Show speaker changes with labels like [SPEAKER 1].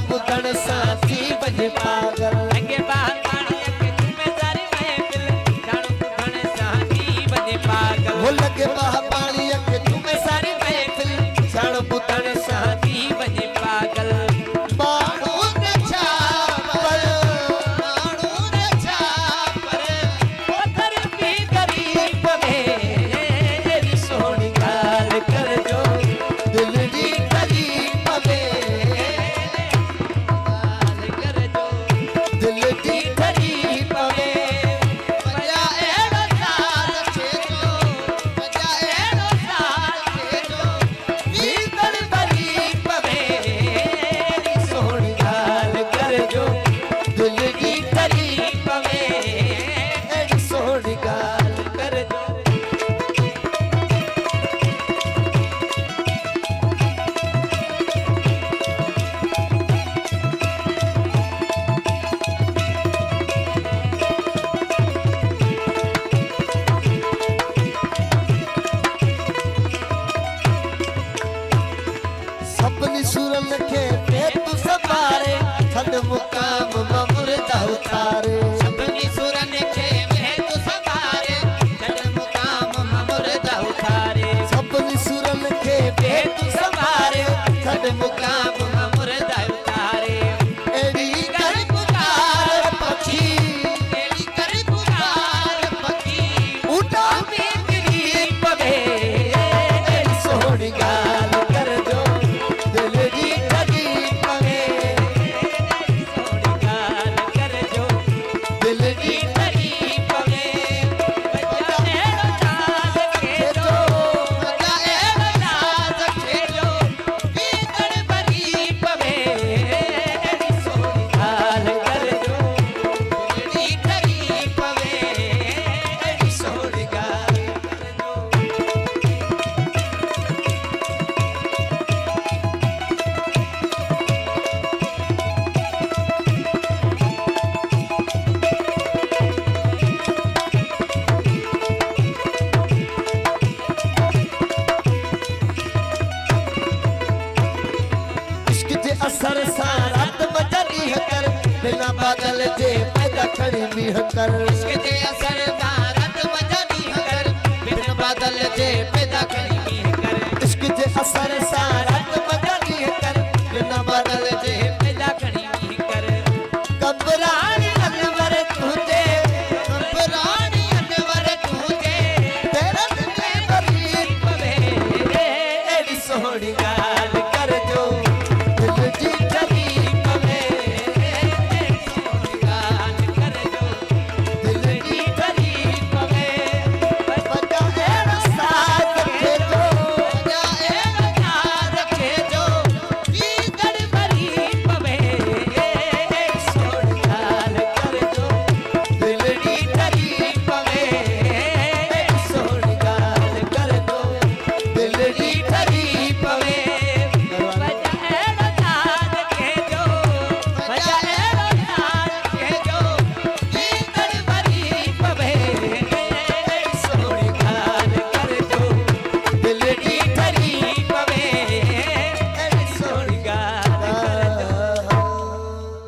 [SPEAKER 1] बुधण साथी बजे पागल
[SPEAKER 2] लगे बापाणी के झूमे सारी महफिल जान बुधण साथी बजे पागल
[SPEAKER 1] वो लगे बापाणी के झूमे सारी महफिल जान बुधण साथी बजे पागल मुकाम मुर्दा उतारे
[SPEAKER 2] सबनी सुरन के मैं तू सवारे चल मुकाम मुर्दा उतारे
[SPEAKER 1] सबनी सुरन के
[SPEAKER 2] मैं तू सवारे चल मुकाम मुर्दा उतारे
[SPEAKER 1] एड़ी कर पुकार पक्षी
[SPEAKER 2] एड़ी कर पुकार पक्षी
[SPEAKER 1] उड़ा
[SPEAKER 2] में तेरी पवे
[SPEAKER 1] सोहनी गाल कर दो दिल की ठगी पवे असर सारत मजनी कर बिना बादल जे पैदा खड़ी भी कर
[SPEAKER 2] इसके असर सारत मजनी कर बिना बादल जे